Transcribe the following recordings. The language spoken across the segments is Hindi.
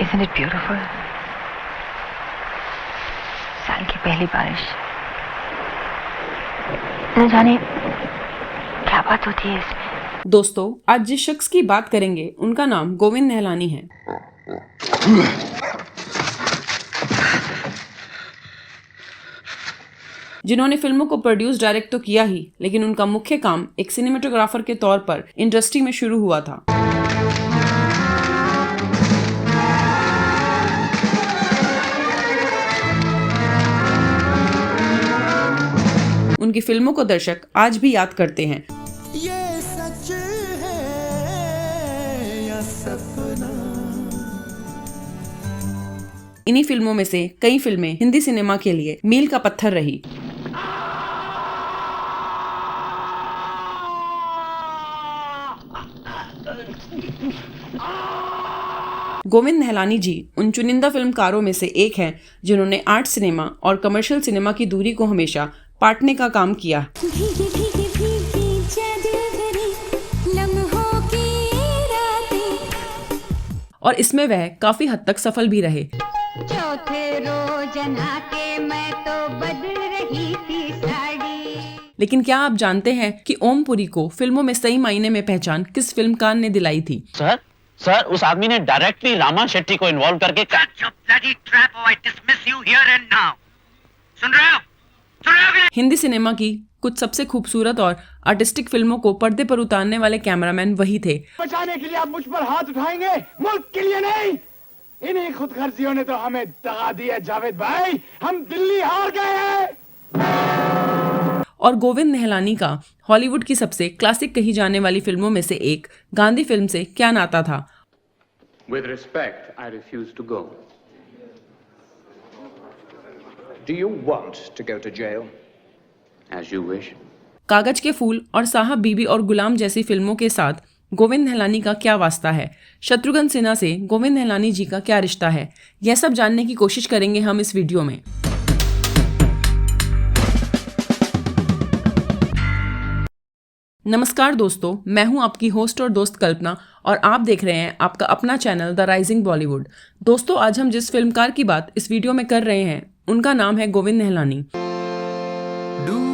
Isn't it beautiful? साल की पहली बारिश। न जाने क्या बात होती है इसमें। दोस्तों, आज जिस शख्स की बात करेंगे उनका नाम गोविंद निहलानी है। जिन्होंने फिल्मों को प्रोड्यूस डायरेक्ट तो किया ही, लेकिन उनका मुख्य काम एक सिनेमेटोग्राफर के तौर पर इंडस्ट्री में शुरू हुआ था। उनकी फिल्मों को दर्शक आज भी याद करते हैं। ये सच है या सपना। इन्हीं फिल्मों में से कई फिल्में हिंदी सिनेमा के लिए मील का पत्थर रही। गोविंद निहलानी जी उन चुनिंदा फिल्मकारों में से एक हैं जिन्होंने आर्ट सिनेमा और कमर्शियल सिनेमा की दूरी को हमेशा पाटने का काम किया। भीगी भीगी भीगी चादर भरी लम्हों की रातें। और इसमें वह काफी हद तक सफल भी रहे। चौथे रोज नहाके मैं तो बदल रही थी साड़ी। लेकिन क्या आप जानते हैं कि ओम पुरी को फिल्मों में सही मायने में पहचान किस फिल्मकार ने दिलाई थी? सर उस आदमी ने डायरेक्टली रामा शेट्टी को इन्वॉल्व करके सुन रहे हो? हिंदी सिनेमा की कुछ सबसे खूबसूरत और आर्टिस्टिक फिल्मों को पर्दे पर उतारने वाले कैमरामैन वही थे। बचाने के लिए आप मुझ पर हाथ उठाएंगे, मुल्क के लिए नहीं। इन्हीं खुदगर्जियों ने तो हमें दगा दिया जावेद भाई, हम दिल्ली हार गए हैं। और गोविंद निहलानी का हॉलीवुड की सबसे क्लासिक कही जाने वाली फिल्मों में से एक गांधी फिल्म से क्या नाता था? With respect, I refuse to go. Do you want to go to jail? As you wish. कागज के फूल और साहब बीबी और गुलाम जैसी फिल्मों के साथ गोविंद निहलानी का क्या वास्ता है? शत्रुघ्न सिन्हा से गोविंद निहलानी जी का क्या रिश्ता है? यह सब जानने की कोशिश करेंगे हम इस वीडियो में। नमस्कार दोस्तों, मैं हूं आपकी होस्ट और दोस्त कल्पना और आप देख रहे हैं आपका अपना चैनल द राइजिंग बॉलीवुड। दोस्तों, आज हम जिस फिल्मकार की बात इस वीडियो में कर रहे हैं उनका नाम है गोविंद निहलानी। डूब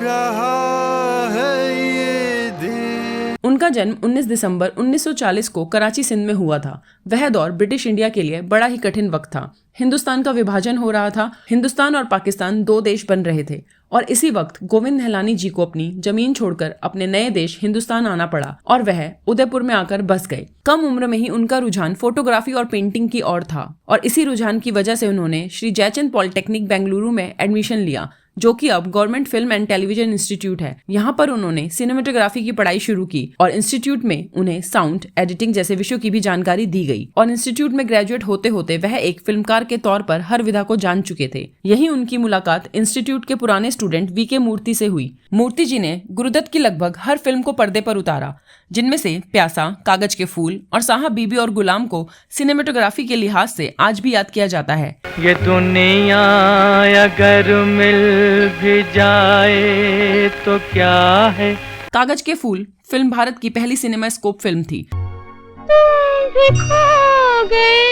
रहा है ये दिल। उनका जन्म 19 दिसंबर 1940 को कराची सिंध में हुआ था। वह दौर ब्रिटिश इंडिया के लिए बड़ा ही कठिन वक्त था। हिंदुस्तान का विभाजन हो रहा था। हिंदुस्तान और पाकिस्तान दो देश बन रहे थे और इसी वक्त गोविंद निहलानी जी को अपनी जमीन छोड़कर अपने नए देश हिंदुस्तान आना पड़ा और वह उदयपुर में आकर बस गए। कम उम्र में ही उनका रुझान फोटोग्राफी और पेंटिंग की ओर था और इसी रुझान की वजह से उन्होंने श्री जयचंद पॉलिटेक्निक बेंगलुरु में एडमिशन लिया, जो कि अब government film and television institute है। यहाँ पर उन्होंने सिनेमेटोग्राफी की पढ़ाई शुरू की और इंस्टीट्यूट में उन्हें साउंड एडिटिंग जैसे विषयों की भी जानकारी दी गई और इंस्टीट्यूट में ग्रेजुएट होते होते वह एक फिल्मकार के तौर पर हर विधा को जान चुके थे। यही उनकी मुलाकात इंस्टीट्यूट के पुराने स्टूडेंट वीके मूर्ति से हुई। मूर्ति जी ने गुरुदत्त की लगभग हर फिल्म को पर्दे पर उतारा, जिनमें से प्यासा, कागज के फूल और साहब बीबी और गुलाम को सिनेमेटोग्राफी के लिहाज से आज भी याद किया जाता है। ये दुनिया अगर मिल भी जाए तो क्या है। कागज के फूल फिल्म भारत की पहली सिनेमास्कोप फिल्म थी। तुम भी खो गए,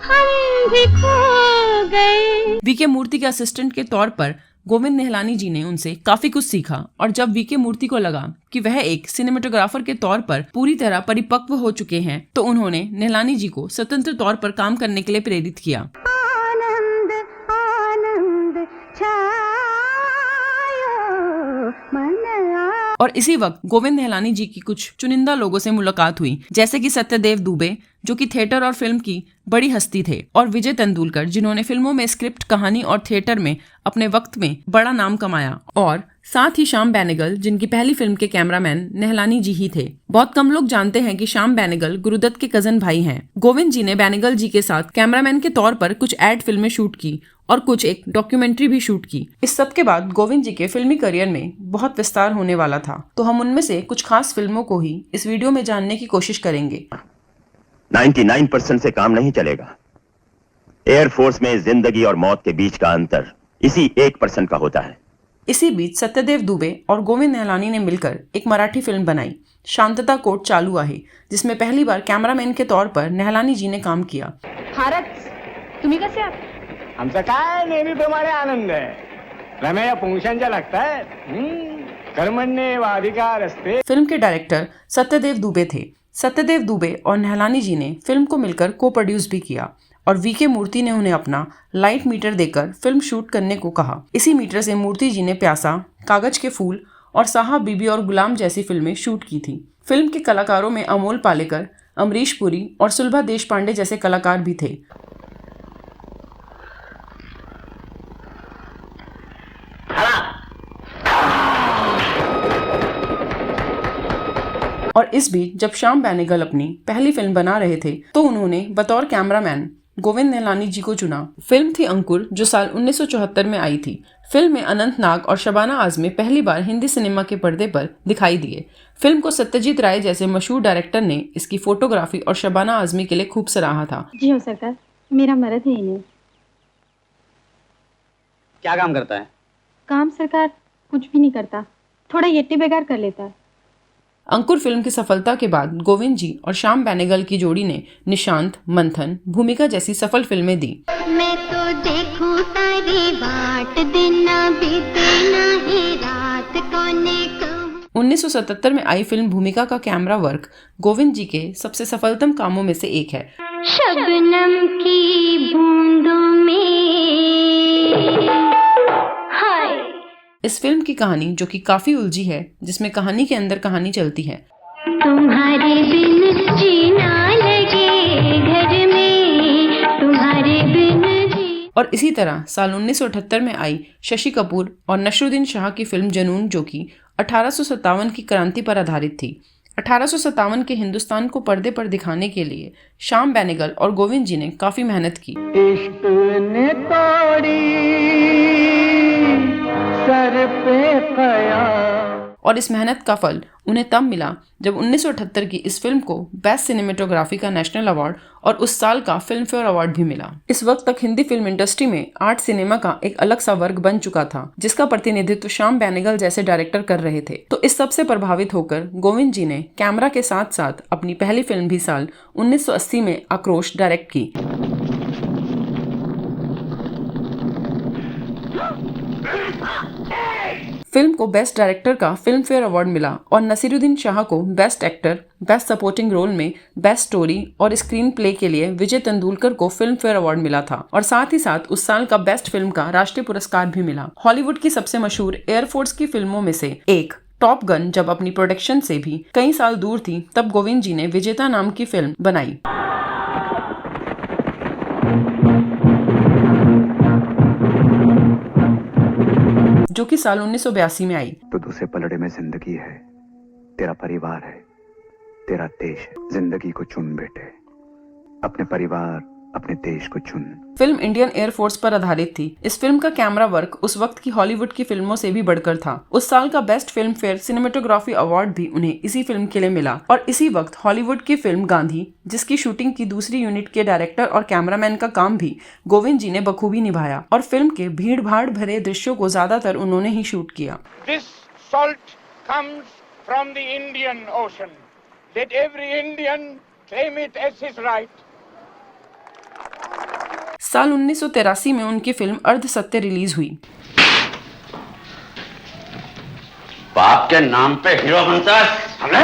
हम भी खो गए। वीके मूर्ति के असिस्टेंट के तौर पर गोविंद निहलानी जी ने उनसे काफी कुछ सीखा और जब वीके मूर्ति को लगा कि वह एक सिनेमेटोग्राफर के तौर पर पूरी तरह परिपक्व हो चुके हैं, तो उन्होंने निहलानी जी को स्वतंत्र तौर पर काम करने के लिए प्रेरित किया। आनंद आनंद छायो मन। और इसी वक्त गोविंद निहलानी जी की कुछ चुनिंदा लोगों से मुलाकात हुई, जैसे कि सत्यदेव दुबे, जो कि थिएटर और फिल्म की बड़ी हस्ती थे, और विजय तेंदुलकर, जिन्होंने फिल्मों में स्क्रिप्ट, कहानी और थिएटर में अपने वक्त में बड़ा नाम कमाया, और साथ ही श्याम बेनेगल, जिनकी पहली फिल्म के कैमरामैन निहलानी जी ही थे। बहुत कम लोग जानते हैं कि श्याम बेनेगल गुरुदत्त के कजन भाई हैं। गोविंद जी ने बेनेगल जी के साथ कैमरामैन के तौर पर कुछ एड फिल्में शूट की और कुछ एक डॉक्यूमेंट्री भी शूट की। इस सब के बाद गोविंद जी के फिल्मी करियर में बहुत विस्तार होने वाला था, तो हम उनमें से कुछ खास फिल्मों को ही इस वीडियो में जानने की कोशिश करेंगे। 99% से काम नहीं चलेगा। एयरफोर्स में जिंदगी और मौत के बीच का अंतर इसी 1% का होता है। इसी बीच सत्यदेव दुबे और गोविंद निहलानी ने मिलकर एक मराठी फिल्म बनाई, शांतता कोर्ट चालू आहे, जिसमें पहली बार कैमरामैन के तौर पर निहलानी जी ने काम किया। भारत, तुम्ही कसे आहात? आमचा काय नेहमीप्रमाणे आनंद आहे. रम्या पुंशांच्या लागताय. कर्मण्ये वाधिकार असते. फिल्म के डायरेक्टर सत्यदेव दुबे थे। सत्यदेव दुबे और निहलानी जी ने फिल्म को मिलकर को प्रोड्यूस भी किया और वीके मूर्ति ने उन्हें अपना लाइट मीटर देकर फिल्म शूट करने को कहा। इसी मीटर से मूर्ति जी ने प्यासा, कागज के फूल और साहब बीबी और गुलाम जैसी फिल्में शूट की थी। फिल्म के कलाकारों में अमोल पालेकर, अमरीश पुरी और सुलभा देशपांडे जैसे कलाकार भी थे। और इस बीच जब श्याम बेनेगल अपनी पहली फिल्म बना रहे थे तो उन्होंने बतौर कैमरामैन गोविंद निहलानी जी को चुना। फिल्म थी अंकुर, जो साल 1974 में आई थी। फिल्म में अनंत नाग और शबाना आजमी पहली बार हिंदी सिनेमा के पर्दे पर दिखाई दिए। फिल्म को सत्यजीत राय जैसे मशहूर डायरेक्टर ने इसकी फोटोग्राफी और शबाना आजमी के लिए खूब सराहा था। जी हो सरकार, मेरा मर्द है इन्हें। क्या काम करता है? काम सरकार कुछ भी नहीं करता, थोड़ा यट्टी बेगार कर लेता है। अंकुर फिल्म की सफलता के बाद गोविंद जी और श्याम बेनेगल की जोड़ी ने निशांत, मंथन, भूमिका जैसी सफल फिल्में दी। मैं तो देखूं तारी बाट, दिन ना बीते ना ही रात, कोने कहूं। 1977 में आई फिल्म भूमिका का कैमरा वर्क गोविंद जी के सबसे सफलतम कामों में से एक है। शबनम की बूंदों में हाय। इस फिल्म की कहानी, जो कि काफी उलझी है, जिसमें कहानी के अंदर कहानी चलती है। तुम्हारे बिन जीना लगे घर में, तुम्हारे बिन जी। और इसी तरह साल 1978 में आई शशि कपूर और नसरुद्दीन शाह की फिल्म जुनून, जो कि 1857 की क्रांति पर आधारित थी। 1857 के हिंदुस्तान को पर्दे पर दिखाने के लिए श्याम बेनेगल और गोविंद जी ने काफी मेहनत की। इश्क ने तोड़ी सर पे कयाम। और इस मेहनत का फल उन्हें तब मिला जब 1978 की इस फिल्म को बेस्ट सिनेमेटोग्राफी का नेशनल अवार्ड और उस साल का फिल्म फेयर अवार्ड भी मिला। इस वक्त तक हिंदी फिल्म इंडस्ट्री में आर्ट सिनेमा का एक अलग सा वर्ग बन चुका था, जिसका प्रतिनिधित्व श्याम बेनेगल जैसे डायरेक्टर कर रहे थे। तो इस सब से प्रभावित होकर गोविंद जी ने कैमरा के साथ साथ अपनी पहली फिल्म भी साल 1980 में आक्रोश डायरेक्ट की। फिल्म को बेस्ट डायरेक्टर का फिल्म फेयर अवार्ड मिला और नसीरुद्दीन शाह को best actor, best supporting role में बेस्ट स्टोरी और स्क्रीन प्ले के लिए विजय तेंदुलकर को फिल्म फेयर अवार्ड मिला था। और साथ ही साथ उस साल का बेस्ट फिल्म का राष्ट्रीय पुरस्कार भी मिला। हॉलीवुड की सबसे मशहूर एयरफोर्स की फिल्मों में से एक टॉप गन जब अपनी प्रोडक्शन से भी कई साल दूर थी, तब गोविंद जी ने विजेता नाम की फिल्म बनाई। जो कि साल 1982 में आई। तो दूसरे पलड़े में जिंदगी है, तेरा परिवार है, तेरा देश है। जिंदगी को चुन बेटे, अपने परिवार, अपने देश को चुन। फिल्म इंडियन एयरफोर्स पर आधारित थी। इस फिल्म का कैमरा वर्क उस वक्त की हॉलीवुड की फिल्मों से भी बढ़कर था। उस साल का best film fair cinematography award भी उन्हें इसी फिल्म के लिए मिला। और इसी वक्त हॉलीवुड की फिल्म गांधी, जिसकी शूटिंग की दूसरी यूनिट के डायरेक्टर और कैमरामैन का काम भी गोविंद जी ने बखूबी निभाया और फिल्म के भीड़ भाड़ भरे दृश्यों को ज्यादातर उन्होंने ही शूट किया। This salt comes from the Indian Ocean. Let every Indian claim it as his right. साल 1983 में उनकी फिल्म अर्ध सत्य रिलीज हुई। बाप के नाम पे हीरो बनता है हमने।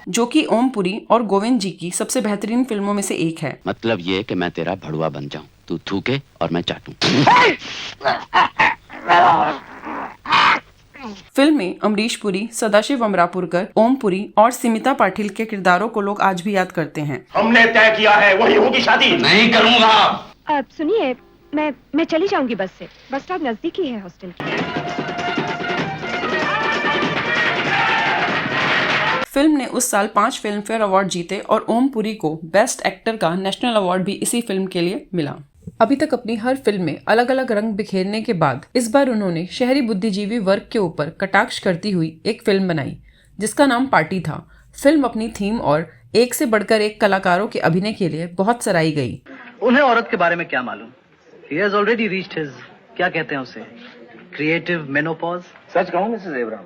जो कि ओम पुरी और गोविंद जी की सबसे बेहतरीन फिल्मों में से एक है। मतलब ये कि मैं तेरा भड़ुआ बन जाऊं, तू थूके और मैं चाटूं। फिल्म में अमरीश पुरी, सदाशिव अमरापुरकर, ओम पुरी और स्मिता पाटिल के किरदारों को लोग आज भी याद करते हैं। हमने तय किया है वही होगी शादी। नहीं करूंगा। अब सुनिए, मैं चली जाऊंगी बस से। बस स्टॉप नजदीक ही है हॉस्टल की। फिल्म ने उस साल 5 फिल्म फेयर अवार्ड जीते और ओम पुरी को बेस्ट एक्टर का नेशनल अवार्ड भी इसी फिल्म के लिए मिला। अभी तक अपनी हर फिल्म में अलग अलग रंग बिखेरने के बाद इस बार उन्होंने शहरी बुद्धिजीवी वर्ग के ऊपर कटाक्ष करती हुई एक फिल्म बनाई, जिसका नाम पार्टी था। फिल्म अपनी थीम और एक से बढ़कर एक कलाकारों के अभिनय के लिए बहुत सराही गई। उन्हें औरत के बारे में क्या मालूम, He has already reached his, क्या कहते हैं उसे, creative menopause. सच कहूं मिसेस एब्राहम,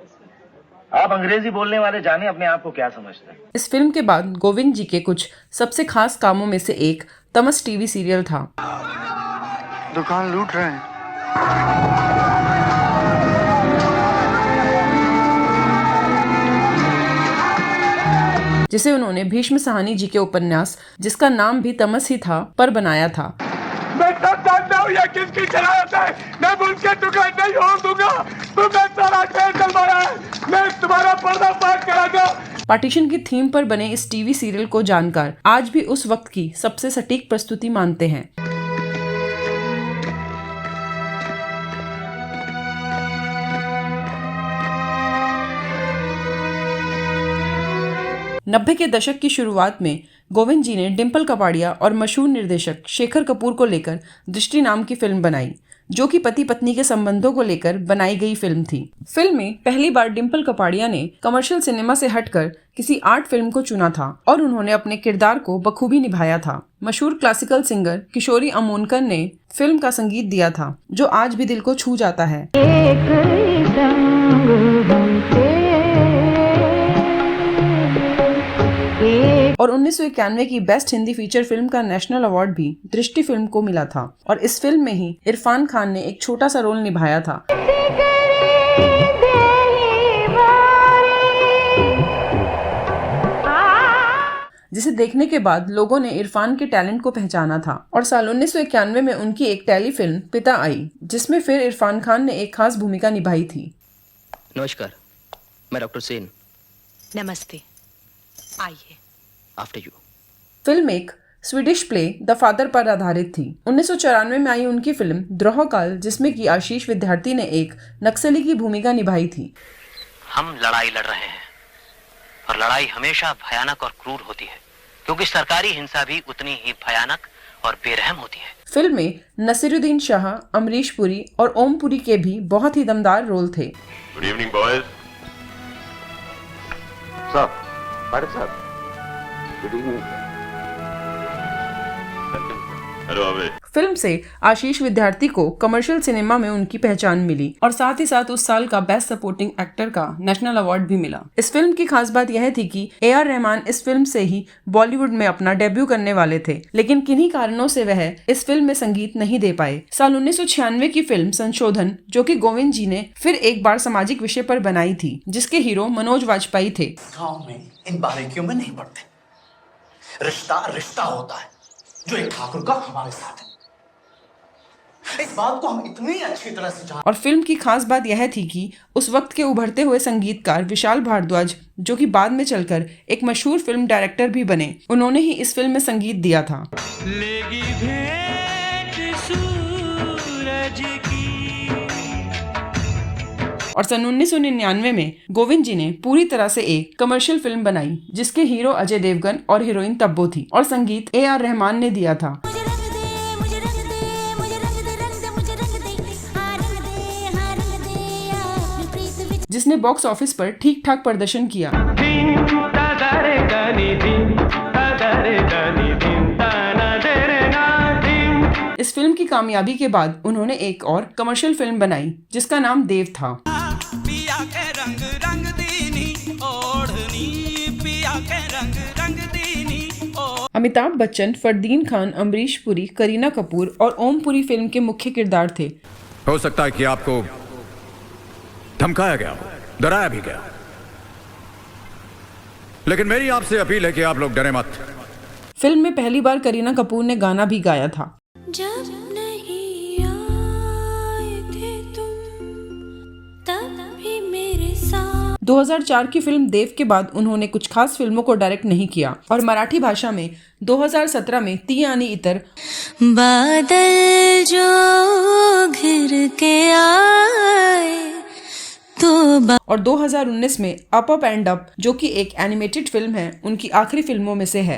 आप अंग्रेजी बोलने वाले जाने अपने आप को क्या समझते हैं। इस फिल्म के बाद गोविंद जी के कुछ सबसे खास कामों में से एक तमस टीवी सीरियल था। दुकान लूट रहे हैं। जिसे उन्होंने भीष्म साहनी जी के उपन्यास, जिसका नाम भी तमस ही था, पर बनाया था। मैं सब जानता हूँ ये किसकी शरारत है। मैं उनके दुकान नहीं छोड़ दूंगा। तुमने सारा खेल चलवाया है। मैं तुम्हारा पर्दाफाश कराऊंगा। पार्टीशन की थीम पर बने इस टीवी सीरियल को जानकर आज भी उस वक्त की सबसे सटीक प्रस्तुति मानते हैं। नब्बे के दशक की शुरुआत में गोविंद जी ने डिम्पल कपाड़िया और मशहूर निर्देशक शेखर कपूर को लेकर दृष्टि नाम की फिल्म बनाई, जो कि पति पत्नी के संबंधों को लेकर बनाई गई फिल्म थी। फिल्म में पहली बार डिम्पल कपाड़िया ने कमर्शियल सिनेमा से हटकर किसी आर्ट फिल्म को चुना था और उन्होंने अपने किरदार को बखूबी निभाया था। मशहूर क्लासिकल सिंगर किशोरी अमोनकर ने फिल्म का संगीत दिया था, जो आज भी दिल को छू जाता है। और 1991 की बेस्ट हिंदी फीचर फिल्म का नेशनल अवार्ड भी दृष्टि फिल्म को मिला था और इस फिल्म में ही इरफान खान ने एक छोटा सा रोल निभाया था। जिसे देखने के बाद लोगों ने इरफान के टैलेंट को पहचाना था और साल 1991 में उनकी एक टेलीफिल्म पिता आई, जिसमें फिर इरफान खान ने एक खास भूमिका निभाई थी। नमस्कार, मैं डॉक्टर सेन। नमस्ते, आइए। After you. फिल्म एक स्वीडिश प्ले द फादर पर आधारित थी। 1994 में आई उनकी फिल्म द्रोह काल, जिसमें कि आशीष विद्यार्थी ने एक नक्सली की भूमिका निभाई थी। हम लड़ाई लड़ रहे हैं और लड़ाई हमेशा भयानक और क्रूर होती है, क्योंकि सरकारी हिंसा भी उतनी ही भयानक और बेरहम होती है। फिल्म में नसीरुद्दीन शाह, अमरीश पुरी और ओम पुरी के भी बहुत ही दमदार रोल थे। Good evening boys. साहब, गुड इवनिंग। हेलो अबे। फिल्म से आशीष विद्यार्थी को कमर्शियल सिनेमा में उनकी पहचान मिली और साथ ही साथ उस साल का बेस्ट सपोर्टिंग एक्टर का नेशनल अवार्ड भी मिला। इस फिल्म की खास बात यह थी कि AR रहमान इस फिल्म से ही बॉलीवुड में अपना डेब्यू करने वाले थे, लेकिन किन्हीं कारणों से वह इस फिल्म में संगीत नहीं दे पाए। साल 1996 की फिल्म संशोधन, जो कि गोविंद जी ने फिर एक बार सामाजिक विषय पर बनाई थी, जिसके हीरो मनोज वाजपेयी थे। गाँव में इन बारीकियों में नहीं पड़ते। रिश्ता रिश्ता होता है, जो एक ठाकुर का हमारे साथ है। इस बात को हम इतनी अच्छी तरह से जानते। और फिल्म की खास बात यह थी कि उस वक्त के उभरते हुए संगीतकार विशाल भारद्वाज, जो कि बाद में चलकर एक मशहूर फिल्म डायरेक्टर भी बने, उन्होंने ही इस फिल्म में संगीत दिया था। लेगी भेंट सूरज की। और सन 1999 में गोविंद जी ने पूरी तरह से एक कमर्शियल फिल्म बनाई, जिसके हीरो अजय देवगन और हीरोइन तब्बू थी और संगीत AR रहमान ने दिया था। जिसने बॉक्स ऑफिस पर ठीक ठाक प्रदर्शन किया। इस फिल्म की कामयाबी के बाद उन्होंने एक और कमर्शियल फिल्म बनाई, जिसका नाम देव था। पिया के रंग रंग दीनी ओढ़नी, पिया के रंग रंग दीनी। अमिताभ बच्चन, फरदीन खान, अमरीश पुरी, करीना कपूर और ओम पुरी फिल्म के मुख्य किरदार थे। हो सकता है कि आपको धमकाया गया हो, डराया भी गया, लेकिन मेरी आपसे अपील है कि आप लोग डरे मत। फिल्म में पहली बार करीना कपूर ने गाना भी गाया था। जब नहीं आए थे तुम, तब भी मेरे साथ। 2004 की फिल्म देव के बाद उन्होंने कुछ खास फिल्मों को डायरेक्ट नहीं किया और मराठी भाषा में 2017 में ती आणि इतर, बादल जो घिर के आए तो और 2019 में अप अप एंड अप, जो कि एक एनिमेटेड फिल्म है, उनकी आखिरी फिल्मों में से है।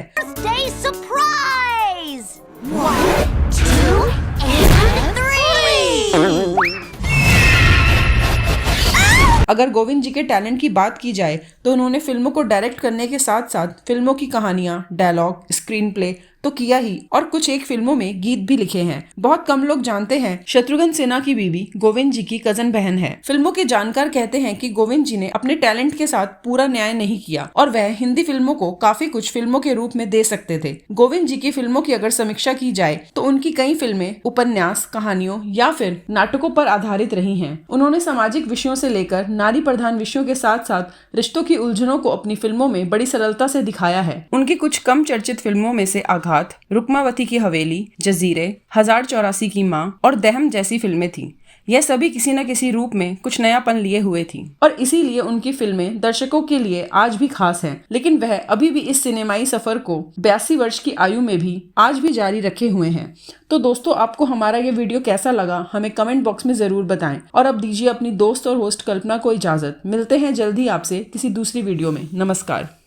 अगर गोविंद जी के टैलेंट की बात की जाए तो उन्होंने फिल्मों को डायरेक्ट करने के साथ साथ फिल्मों की कहानियां, डायलॉग, स्क्रीन प्ले तो किया ही, और कुछ एक फिल्मों में गीत भी लिखे हैं। बहुत कम लोग जानते हैं शत्रुघ्न सिन्हा की बीवी गोविंद जी की कजन बहन है। फिल्मों के जानकार कहते हैं कि गोविंद जी ने अपने टैलेंट के साथ पूरा न्याय नहीं किया और वह हिंदी फिल्मों को काफी कुछ फिल्मों के रूप में दे सकते थे। गोविंद जी की फिल्मों की अगर समीक्षा की जाए तो उनकी कई फिल्में उपन्यास, कहानियों या फिर नाटकों पर आधारित रही हैं। उन्होंने सामाजिक विषयों से लेकर नारी प्रधान विषयों के साथ साथ रिश्तों की उलझनों को अपनी फिल्मों में बड़ी सरलता से दिखाया है। उनकी कुछ कम चर्चित फिल्मों में से आघात, रुक्मावती की हवेली, जजीरे, 1084 की मां और दहम जैसी फिल्में थीं। यह सभी किसी न किसी रूप में कुछ नयापन लिए हुए थी और इसीलिए उनकी फिल्में दर्शकों के लिए आज भी खास हैं। लेकिन वह अभी भी इस सिनेमाई सफर को 82 वर्ष की आयु में भी आज भी जारी रखे हुए हैं। तो दोस्तों, आपको हमारा ये वीडियो कैसा लगा हमें कमेंट बॉक्स में जरूर बताएं और अब दीजिए अपनी दोस्त और होस्ट कल्पना को इजाजत। मिलते हैं जल्दी आपसे किसी दूसरी वीडियो में। नमस्कार।